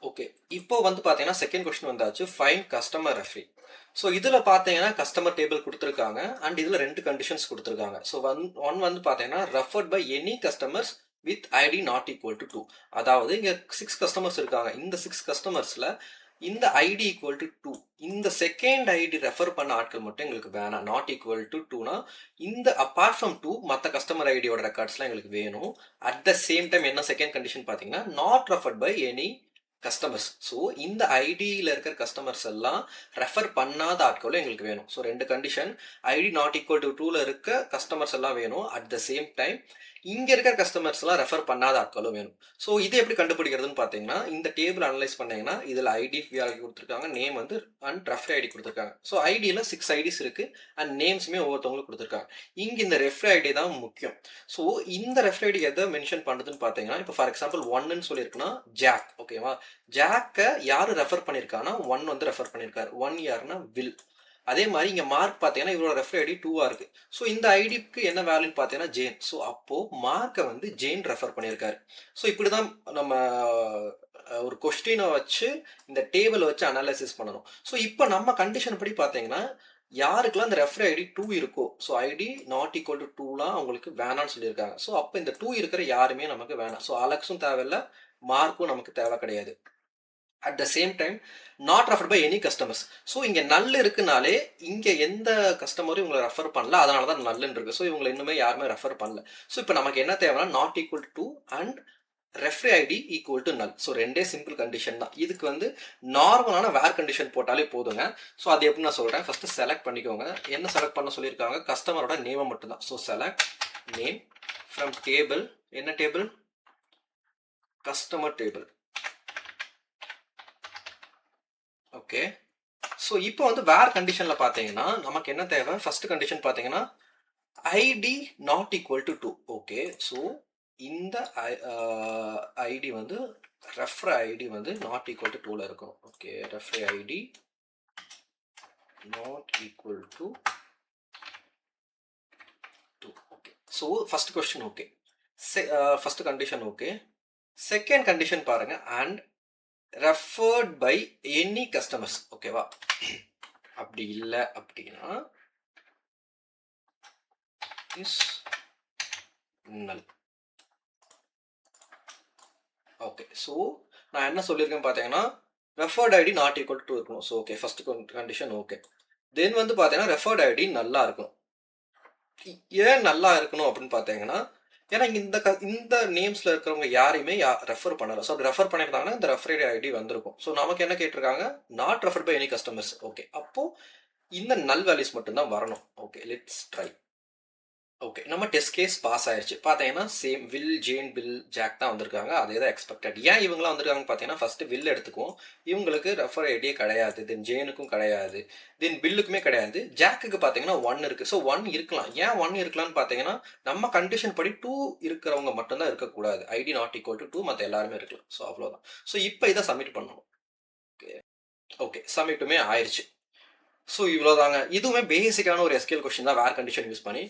Okay. இப்போ வந்து பார்த்தீங்கன்னா, செகண்ட் கொஸ்டின் வந்தாச்சு. Find customer referee. ஸோ இதில பார்த்தீங்கன்னா, கஸ்டமர் டேபிள் குடுத்துருக்காங்க. அண்ட் இதில 2 கண்டிஷன்ஸ் குடுத்துருக்காங்க. ஸோ ஒன் வந்து பார்த்தீங்கன்னா, referred by any customers with ID not equal to 2. அதாவது இங்க 6 கஸ்டமர்ஸ் இருக்காங்க. இந்த 6 கஸ்டமர்ஸ்ல இந்த ஐடி ஈக்குவல் டூ 2. இந்த செகண்ட் ஐடி ரெஃபர் பண்ண ஆட்கள் மட்டும் எங்களுக்கு வேணாம். நாட் ஈக்குவல் டூ 2னா, இந்த அப்பார்ட் ஃப்ரம் 2 மத்த கஸ்டமர் ஐடியோட ரெக்கார்ட்ஸ்லாம் எங்களுக்கு வேணும். அட் த சேம் டைம் என்ன செகண்ட் கண்டிஷன் பார்த்தீங்கன்னா, not referred by any customers. So இந்த ஐடியில் இருக்கிற கஸ்டமர்ஸ் எல்லாம் ரெஃபர் பண்ணாத ஆட்களும் எங்களுக்கு வேணும். So 2 condition. ID not equal to 2ல இருக்க கஸ்டமர்ஸ் எல்லாம் வேணும். அட் த சேம் டைம் இங்க இருக்கிற கஸ்டமர்ஸ் எல்லாம் ரெஃபர் பண்ணாத ஆட்களும் வேணும். ஸோ இது எப்படி கண்டுபிடிக்கிறதுன்னு பார்த்தீங்கன்னா, இந்த டேபிள் அனலைஸ் பண்ணீங்கன்னா இதில் ஐடி வேல்யூ கொடுத்துருக்காங்க, நேம் வந்து அண்ட் ரெஃபர் ஐடி கொடுத்துருக்காங்க. ஸோ ஐடியில் 6 ஐடிஸ் இருக்கு அண்ட் நேம்ஸுமே ஒவ்வொருத்தவங்களுக்கு கொடுத்துருக்காங்க. இங்க இந்த ரெஃபர் ஐடி தான் முக்கியம். ஸோ இந்த ரெஃபர் ஐடி எதை மென்ஷன் பண்ணுறதுன்னு பார்த்தீங்கன்னா, இப்போ ஃபார் எக்ஸாம்பிள் 1ன்னு சொல்லியிருக்குன்னா ஜாக், ஓகேவா? ஜாக்கை யாரு ரெஃபர் பண்ணியிருக்காங்கன்னா 1 வந்து ரெஃபர் பண்ணியிருக்காரு. 1 யாருன்னா வில். அதே மாதிரி இங்க மார்க் பார்த்தீங்கன்னா இவரோட ரெஃபர் ஐடி 2ஆ இருக்கு. ஸோ இந்த ஐடிக்கு என்ன வேல்யூன்னு பார்த்தீங்கன்னா ஜேன். ஸோ அப்போ மார்க்கை வந்து ஜேன் ரெஃபர் பண்ணியிருக்காரு. ஸோ இப்படிதான் நம்ம ஒரு கொஸ்டினை வச்சு இந்த டேபிளை வச்சு அனாலிசிஸ் பண்ணணும். ஸோ இப்போ நம்ம கண்டிஷன் படி பார்த்தீங்கன்னா யாருக்கெல்லாம் இந்த ரெஃபர் ஐடி 2 இருக்கோ, so ID not equal to 2லாம் அவங்களுக்கு வேணாம்னு சொல்லியிருக்காங்க. ஸோ அப்போ இந்த 2 இருக்கிற யாருமே நமக்கு வேணாம். ஸோ அலெக்ஸும் தேவையில்லை, மார்க்கும் நமக்கு தேவை கிடையாது. At the same time not referred by any customers. So இங்கே நல் இருக்குனாலே இங்கே எந்த கஸ்டமரும் இவங்களை ரெஃபர் பண்ணல, அதனால தான் நல்லுன்னு இருக்கு. ஸோ இவங்களை இன்னுமே யாருமே ரெஃபர் பண்ணல. ஸோ இப்போ நமக்கு என்ன தேவைன்னா not equal to and referee ID equal to null. So ரெண்டே சிம்பிள் கண்டிஷன் தான். இதுக்கு வந்து நார்மலான வேர் கண்டிஷன் போட்டாலே போதுங்க. ஸோ அது எப்படி நான் சொல்கிறேன், ஃபர்ஸ்ட் செலக்ட் பண்ணிக்கோங்க. என்ன செலக்ட் பண்ண சொல்லியிருக்காங்க, கஸ்டமரோட நேமை மட்டும்தான். So select name from table. என்ன table? Customer table. Okay. So இப்போ வந்து வேர் கண்டிஷனில் பார்த்தீங்கன்னா நமக்கு என்ன தேவை, ஃபர்ஸ்ட் கண்டிஷன் பார்த்தீங்கன்னா ID not equal to 2. Okay. So இந்த ஐடி வந்து ரெஃபர் ஐடி வந்து நாட் ஈக்குவல் டு 2ல இருக்கும். Okay, refer ID not equal to 2. Okay. So first question okay, first condition okay. Second condition பாருங்க, and referred by any customers. ஓகேவா? அப்படி இல்லை அப்படின்னா இஸ் நல். ஓகே. ஸோ நான் என்ன சொல்லியிருக்கேன் பார்த்தீங்கன்னா referred ID not equal to 2 இருக்கணும். So okay, first condition okay. Then வந்து பார்த்தீங்கன்னா ரெஃபர்ட் ஐடி நல்லா இருக்கணும். ஏன் நல்லா இருக்கணும் அப்படின்னு பார்த்தீங்கன்னா, ஏன்னா இந்த நேம்ஸ்ல இருக்கிறவங்க யாரையுமே ரெஃபர் பண்ணல. ஸோ அப்படி ரெஃபர் பண்ணியிருந்தாங்கன்னா இந்த ரெஃபர் ஐடி வந்திருக்கும். ஸோ நமக்கு என்ன கேட்டிருக்காங்க, not refer by any customers. Okay, அப்போ இந்த நல் வேல்யூஸ் மட்டும்தான் வரணும். Okay, let's try. ஓகே, நம்ம டெஸ்ட் கேஸ் பாஸ் ஆயிடுச்சு. பார்த்தீங்கன்னா same Will, Jane, Bill, Jack தான் வந்திருக்காங்க. அதே தான் எக்ஸ்பெக்டட். ஏன் இவங்களாம் வந்திருக்காங்க பார்த்தீங்கன்னா, ஃபர்ஸ்ட் வில் எடுத்துக்குவோம். இவங்களுக்கு ரெஃபர் ஐடியே கிடையாது. தென் ஜேனுக்கும் கிடையாது. தென் பில்லுக்குமே கிடையாது. ஜாக்குக்கு பார்த்தீங்கன்னா 1 இருக்கு. ஸோ 1 இருக்கலாம். ஏன் 1 இருக்கலாம்னு பார்த்தீங்கன்னா, நம்ம கண்டிஷன் படி 2 இருக்கிறவங்க மட்டும்தான் இருக்கக்கூடாது. ஐடி நாட் ஈக்குவல் டு 2, மற்ற எல்லாருமே இருக்கலாம். ஸோ அவ்வளோதான். ஸோ இப்போ இதை சப்மிட் பண்ணணும். ஓகே. ஓகே, சப்மிட்டுமே ஆயிடுச்சு. ஸோ இவ்வளோதாங்க. இதுவுமே பேசிக்கான ஒரு எஸ்கியூஎல் கொஸ்டின் தான் வேர் கண்டிஷன் யூஸ் பண்ணி.